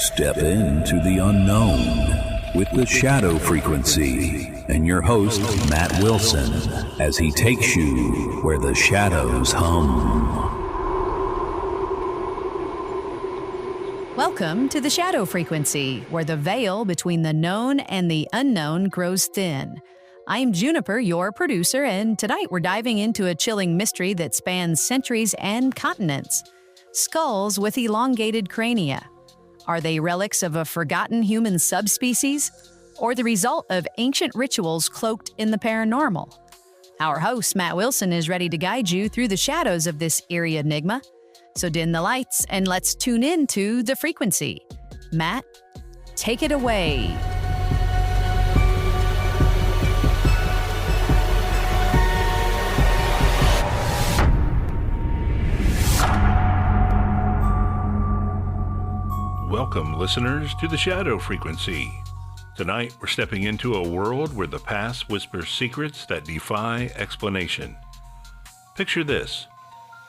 Step into the unknown with the shadow frequency and your host, Matt Wilson, as he takes you where the shadows hum. Welcome to the shadow frequency, where the veil between the known and the unknown grows thin. I'm Juniper, your producer, and tonight we're diving into a chilling mystery that spans centuries and continents. Skulls with elongated crania. Are they relics of a forgotten human subspecies, or the result of ancient rituals cloaked in the paranormal? Our host, Matt Wilson, is ready to guide you through the shadows of this eerie enigma. So dim the lights and let's tune in to the frequency. Matt, take it away. Welcome, listeners, to the Shadow Frequency. Tonight, we're stepping into a world where the past whispers secrets that defy explanation. Picture this.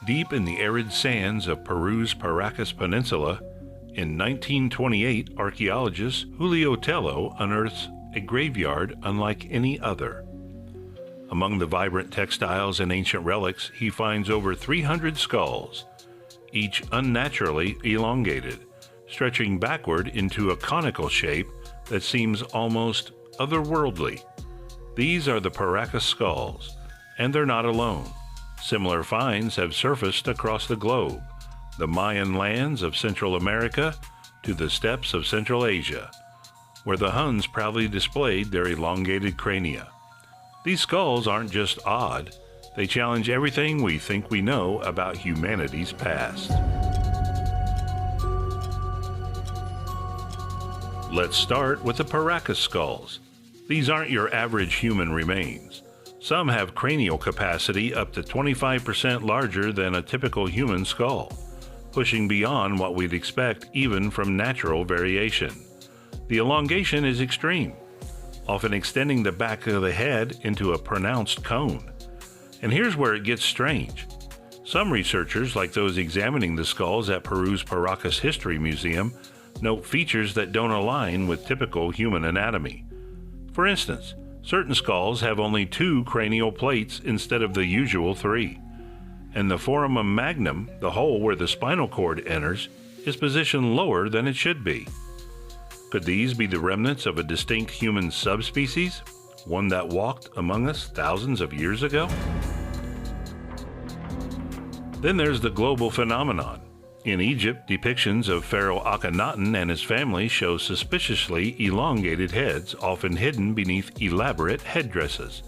Deep in the arid sands of Peru's Paracas Peninsula, in 1928, archaeologist Julio Tello unearths a graveyard unlike any other. Among the vibrant textiles and ancient relics, he finds over 300 skulls, each unnaturally elongated, stretching backward into a conical shape that seems almost otherworldly. These are the Paracas skulls, and they're not alone. Similar finds have surfaced across the globe, the Mayan lands of Central America to the steppes of Central Asia, where the Huns proudly displayed their elongated crania. These skulls aren't just odd, they challenge everything we think we know about humanity's past. Let's start with the Paracas skulls. These aren't your average human remains. Some have cranial capacity up to 25% larger than a typical human skull, pushing beyond what we'd expect even from natural variation. The elongation is extreme, often extending the back of the head into a pronounced cone. And here's where it gets strange. Some researchers, like those examining the skulls at Peru's Paracas History Museum, note features that don't align with typical human anatomy. For instance, certain skulls have only 2 cranial plates instead of the usual 3, and the foramen magnum, the hole where the spinal cord enters, is positioned lower than it should be. Could these be the remnants of a distinct human subspecies, one that walked among us thousands of years ago? Then there's the global phenomenon. In Egypt, depictions of Pharaoh Akhenaten and his family show suspiciously elongated heads, often hidden beneath elaborate headdresses.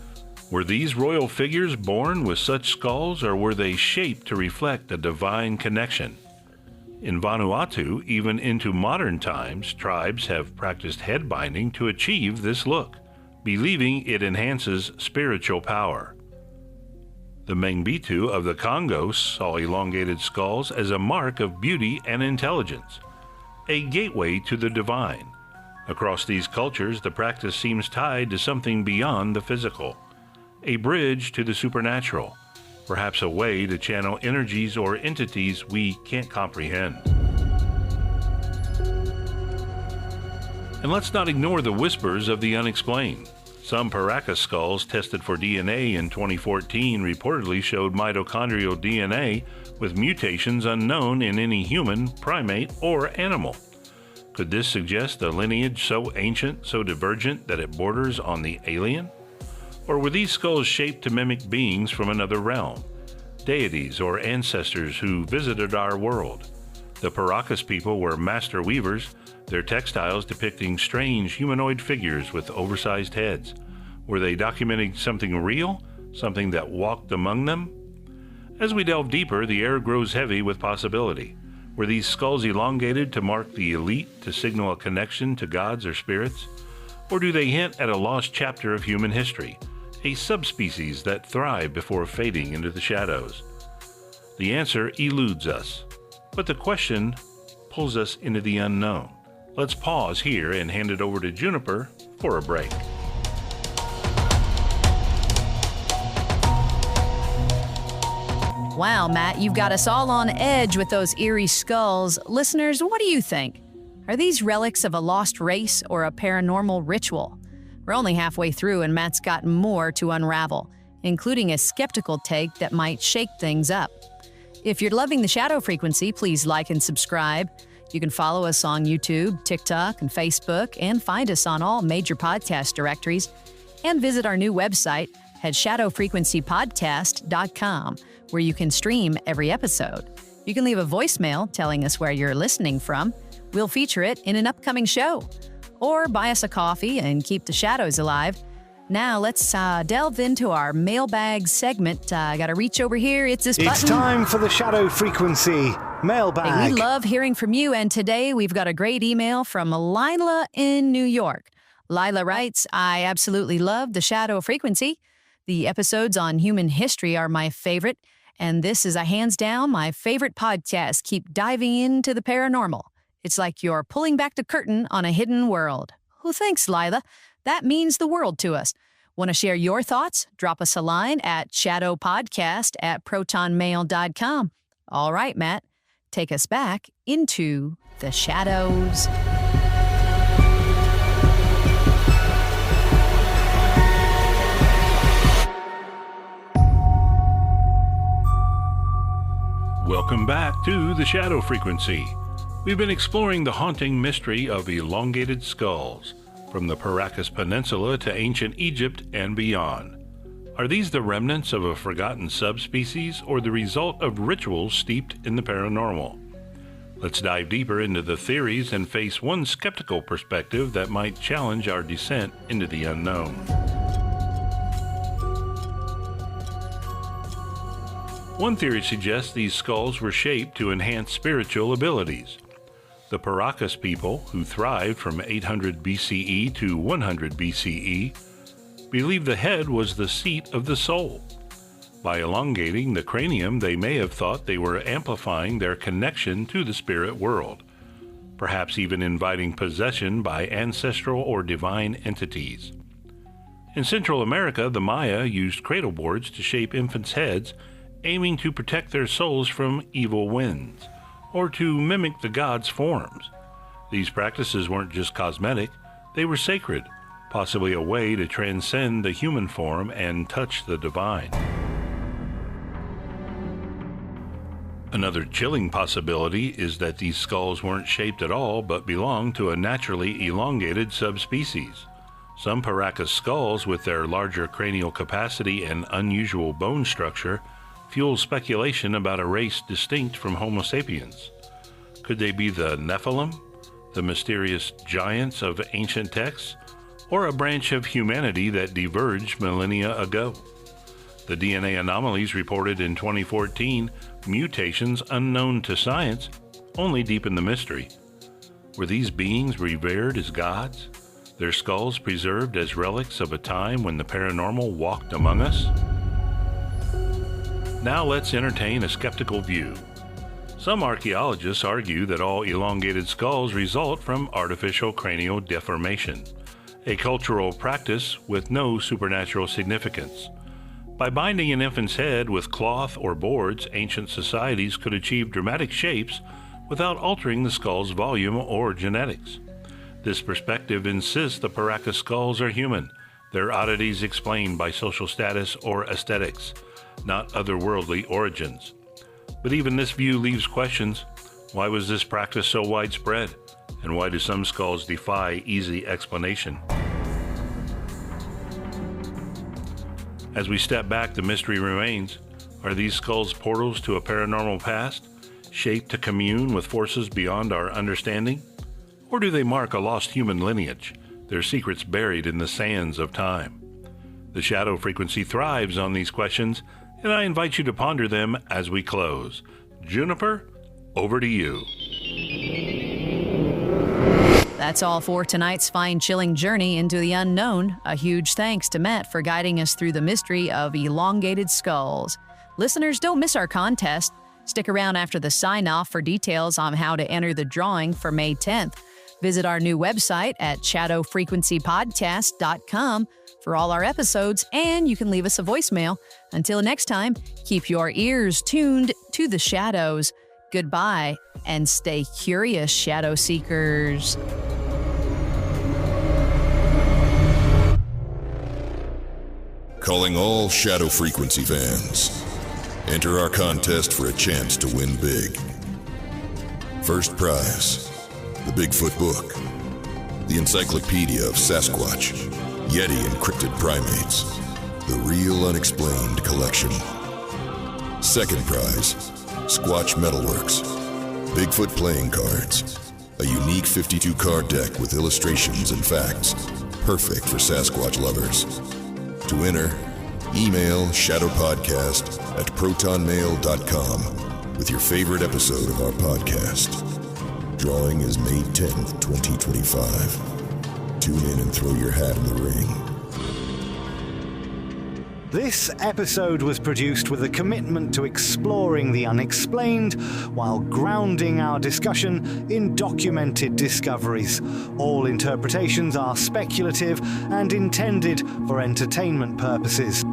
Were these royal figures born with such skulls, or were they shaped to reflect a divine connection? In Vanuatu, even into modern times, tribes have practiced head binding to achieve this look, believing it enhances spiritual power. The Mangbitu of the Congo saw elongated skulls as a mark of beauty and intelligence, a gateway to the divine. Across these cultures, the practice seems tied to something beyond the physical, a bridge to the supernatural, perhaps a way to channel energies or entities we can't comprehend. And let's not ignore the whispers of the unexplained. Some Paracas skulls tested for DNA in 2014 reportedly showed mitochondrial DNA with mutations unknown in any human, primate, or animal. Could this suggest a lineage so ancient, so divergent that it borders on the alien? Or were these skulls shaped to mimic beings from another realm, deities or ancestors who visited our world? The Paracas people were master weavers, their textiles depicting strange humanoid figures with oversized heads. Were they documenting something real, something that walked among them? As we delve deeper, the air grows heavy with possibility. Were these skulls elongated to mark the elite, to signal a connection to gods or spirits? Or do they hint at a lost chapter of human history, a subspecies that thrived before fading into the shadows? The answer eludes us, but the question pulls us into the unknown. Let's pause here and hand it over to Juniper for a break. Wow, Matt, you've got us all on edge with those eerie skulls. Listeners, what do you think? Are these relics of a lost race or a paranormal ritual? We're only halfway through, and Matt's got more to unravel, including a skeptical take that might shake things up. If you're loving the Shadow Frequency, please like and subscribe. You can follow us on YouTube, TikTok, and Facebook, and find us on all major podcast directories. And visit our new website at shadowfrequencypodcast.com, where you can stream every episode. You can leave a voicemail telling us where you're listening from. We'll feature it in an upcoming show. Or buy us a coffee and keep the shadows alive. Now let's delve into our mailbag segment. I gotta reach over here. It's this button. It's time for the Shadow Frequency mailbag. Hey, we love hearing from you, and today we've got a great email from Lila in New York. Lila writes, I absolutely love the Shadow Frequency. The episodes on human history are my favorite, and this is a hands down my favorite podcast. Keep diving into the paranormal. It's like you're pulling back the curtain on a hidden world. Oh, thanks, Lila. That means the world to us. Want to share your thoughts? Drop us a line at shadowpodcast@protonmail.com. All right, Matt, take us back into the shadows. Welcome back to the Shadow Frequency. We've been exploring the haunting mystery of elongated skulls, from the Paracas Peninsula to ancient Egypt and beyond. Are these the remnants of a forgotten subspecies or the result of rituals steeped in the paranormal? Let's dive deeper into the theories and face one skeptical perspective that might challenge our descent into the unknown. One theory suggests these skulls were shaped to enhance spiritual abilities. The Paracas people, who thrived from 800 BCE to 100 BCE, believed the head was the seat of the soul. By elongating the cranium, they may have thought they were amplifying their connection to the spirit world, perhaps even inviting possession by ancestral or divine entities. In Central America, the Maya used cradle boards to shape infants' heads, aiming to protect their souls from evil winds, or to mimic the gods' forms. These practices weren't just cosmetic, they were sacred, possibly a way to transcend the human form and touch the divine. Another chilling possibility is that these skulls weren't shaped at all but belonged to a naturally elongated subspecies. Some Paracas skulls, with their larger cranial capacity and unusual bone structure, fuel speculation about a race distinct from Homo sapiens. Could they be the Nephilim, the mysterious giants of ancient texts, or a branch of humanity that diverged millennia ago? The DNA anomalies reported in 2014, mutations unknown to science, only deepen the mystery. Were these beings revered as gods, their skulls preserved as relics of a time when the paranormal walked among us? Now let's entertain a skeptical view. Some archaeologists argue that all elongated skulls result from artificial cranial deformation, a cultural practice with no supernatural significance. By binding an infant's head with cloth or boards, ancient societies could achieve dramatic shapes without altering the skull's volume or genetics. This perspective insists the Paracas skulls are human, their oddities explained by social status or aesthetics, not otherworldly origins. But even this view leaves questions. Why was this practice so widespread? And why do some skulls defy easy explanation? As we step back, the mystery remains. Are these skulls portals to a paranormal past, shaped to commune with forces beyond our understanding? Or do they mark a lost human lineage, their secrets buried in the sands of time? The Shadow Frequency thrives on these questions, and I invite you to ponder them as we close. Juniper, over to you. That's all for tonight's fine-chilling journey into the unknown. A huge thanks to Matt for guiding us through the mystery of elongated skulls. Listeners, don't miss our contest. Stick around after the sign-off for details on how to enter the drawing for May 10th. Visit our new website at shadowfrequencypodcast.com for all our episodes, and you can leave us a voicemail. Until next time, keep your ears tuned to the shadows. Goodbye, and stay curious, Shadow Seekers. Calling all Shadow Frequency fans. Enter our contest for a chance to win big. First prize, the Bigfoot book, the Encyclopedia of Sasquatch, Yeti and Cryptid Primates, the Real Unexplained Collection. Second prize, Squatch Metalworks, Bigfoot playing cards, a unique 52-card deck with illustrations and facts, perfect for Sasquatch lovers. To enter, email shadowpodcast@protonmail.com with your favorite episode of our podcast. Drawing is May 10th, 2025. Tune in and throw your hat in the ring. This episode was produced with a commitment to exploring the unexplained while grounding our discussion in documented discoveries. All interpretations are speculative and intended for entertainment purposes.